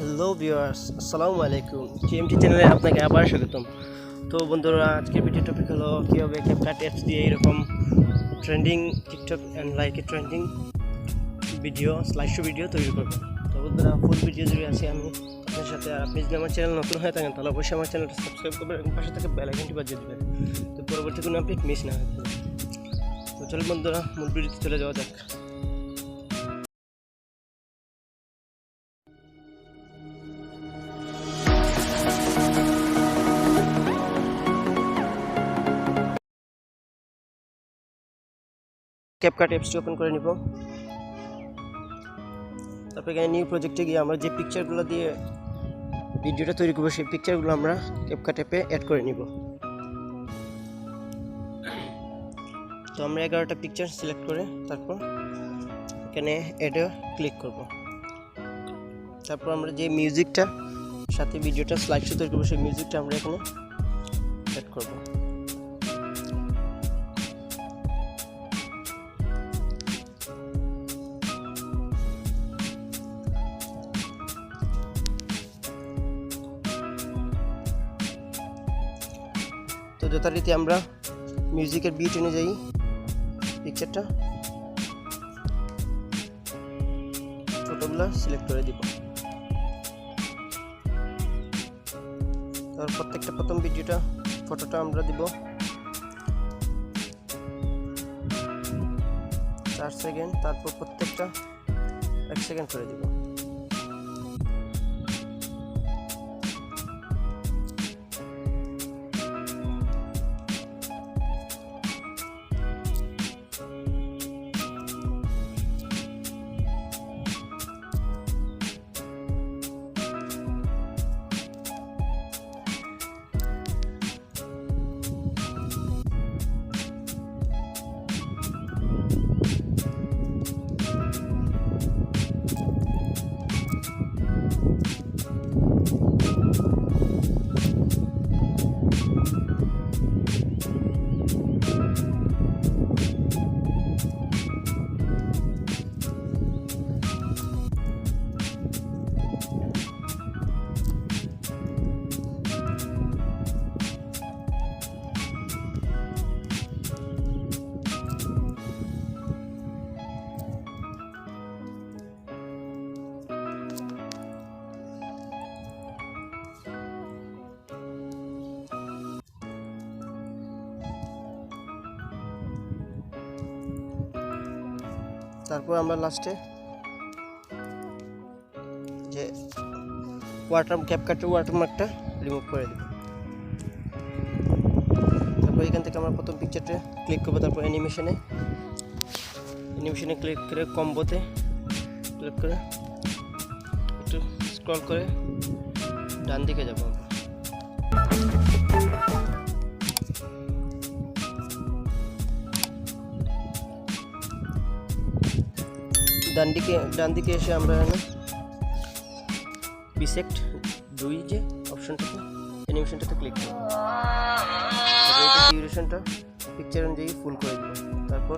Hello viewers, আসসালামু আলাইকুম। TMT চ্যানেলে আপনাকে আবার স্বাগতম। তো বন্ধুরা, আজকের ভিডিও টপিক হলো কীভাবে ক্যাপকাট অ্যাপস দিয়ে এরকম ট্রেন্ডিং টিকটক অ্যান্ড লাইকে trending video slide show video তৈরি করবো। তো বন্ধুরা, ফুল ভিডিও জুড়ে আছি আমি আপনার সাথে। আর আপনি যদি আমার চ্যানেল নতুন হয়ে থাকেন তাহলে অবশ্যই আমার চ্যানেলটা সাবস্ক্রাইব করবেন এবং পাশে থেকে বেল আইকনটি বাজিয়ে দেবেন, তো পরবর্তী কোনো আপডেট মিস না হয়। তো চলুন বন্ধুরা, মূল ভিডিওতে চলে যাওয়া যাক। ক্যাপকাট অ্যাপসটি ওপেন করে নিব। তারপর এখানে নিউ প্রজেক্টে গিয়ে আমরা যে পিকচারগুলো দিয়ে ভিডিওটা তৈরি করবো সেই পিকচারগুলো আমরা ক্যাপকাট অ্যাপে অ্যাড করে নিব। তো আমরা 11টা পিকচার সিলেক্ট করে তারপর এখানে অ্যাডে ক্লিক করব। তারপর আমরা যে মিউজিকটা সাথে ভিডিওটা স্লাইড শো তৈরি করবো সেই মিউজিকটা আমরা এখানে অ্যাড করব। তো যথারীতি আমরা মিউজিকের বিট অনুযায়ী পিকচারটা ফটোগুলো সিলেক্ট করে দিব। তারপর প্রত্যেকটা প্রথম ভিডিওটা ফটোটা আমরা দিব 4 সেকেন্ড, তারপর প্রত্যেকটা 1 সেকেন্ড করে দিব। তারপর আমরা লাস্টে যে ক্যাপকাটের ওয়াটারমার্কটা রিমুভ করে দেব। তারপর এখান থেকে আমরা প্রথম পিকচারটা ক্লিক করবো। তারপর অ্যানিমেশনে ক্লিক করে কম্বোতে ক্লিক করে একটু স্ক্রল করে ডান দিকে যাব। ডান দিকে এসে আমরা বিসেক্ট 2 যে অপশনটাতে অ্যানিমেশনটাতে ক্লিক করব। তারপর এটা ডিউরেশনটা পিকচার অনুযায়ী ফুল করে দেব। তারপর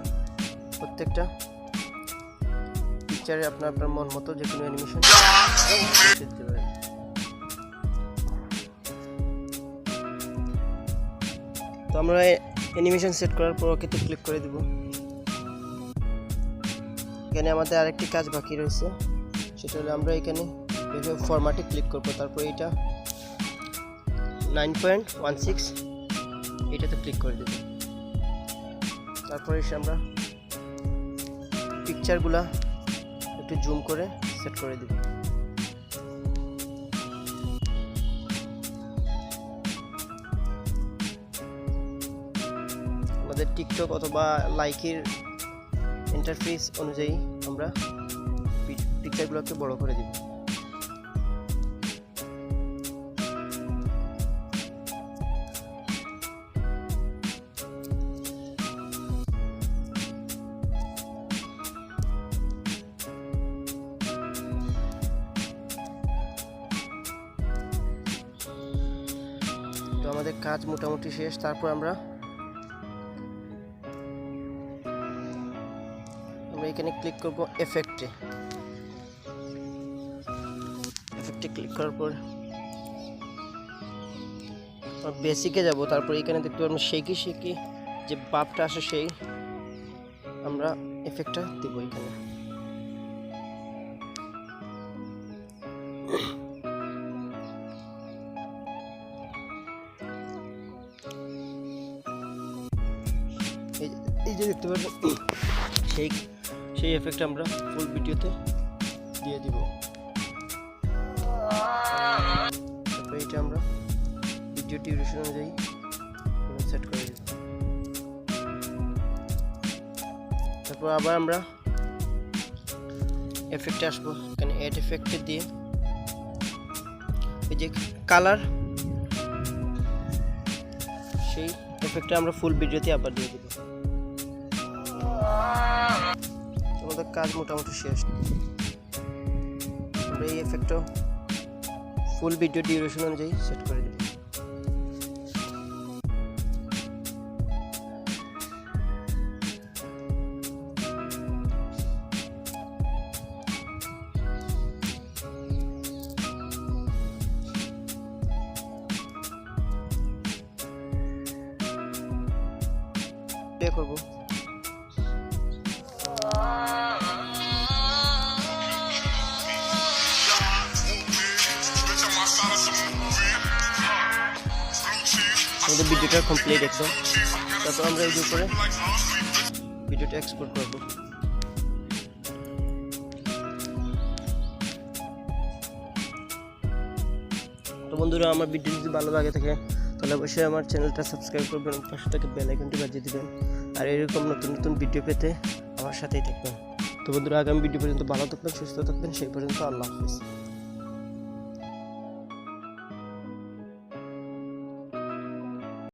প্রত্যেকটা পিকচারে আপনার মন মতো যে কোনো অ্যানিমেশন দিতে পারেন। তো আমরা অ্যানিমেশন সেট করার পর ওকেতে ক্লিক করে দেব। এখানে আমাদের আরেকটি কাজ বাকি রয়েছে, সেটা হলো আমরা এখানে ফরম্যাটে ক্লিক করব। তারপর এটা 9.16 এটাতে ক্লিক করে দেব। তারপরে এসে আমরা পিকচারগুলা একটু জুম করে সেট করে দেব। আমাদের টিকটক অথবা লাইকের ইন্টারফেস অনুযায়ী আমরা পিকচারগুলোকে বড় করে দিব। তো আমাদের কাজ মোটামুটি শেষ। তারপর আমরা এখানে ক্লিক করব এফেক্টে ক্লিক করার পর বেসিকে যাব, তারপর এখানে দেখতে পারবেন শেকি যে বাপটা আসে সেই আমরা এফেক্টটা দেব এখানে। এই যে দেখতে পারবেন সেই এফেক্ট আমরা ফুল ভিডিওতে দিয়ে দিব। তারপর এটা আমরা ভিডিও ডিউরেশন অনুযায়ী সেট করে দিব। তারপর আবার আমরা এফেক্টে আসবো, এখানে অ্যাড এফেক্টে দিয়ে এই যে কালার সেই এফেক্টটা আমরা ফুল ভিডিওতে আবার দিয়ে দিব। আমাদের কাজ মোটামুটি শেষ। আমরা এই এফেক্টটা ফুল ভিডিও ডিউরেশন অনুযায়ী সেট করে দেব। প্লে করব। আমাদের ভিডিওটা কমপ্লিট একদম। তারপর আমরা এই উপরে ভিডিওটা এক্সপোর্ট করব। তো বন্ধুরা, আমার ভিডিও যদি ভালো লাগে থাকে তাহলে অবশ্যই আমার চ্যানেলটা সাবস্ক্রাইব করবেন, পাশে থেকে বেল আইকনটি বাজিয়ে দিবেন, আর এরকম নতুন নতুন ভিডিও পেতে আমার সাথেই থাকবেন। তো বন্ধুরা, আগামী ভিডিও পর্যন্ত ভালো থাকবেন, সুস্থ থাকবেন, সেই পর্যন্ত আল্লাহ হাফেজ।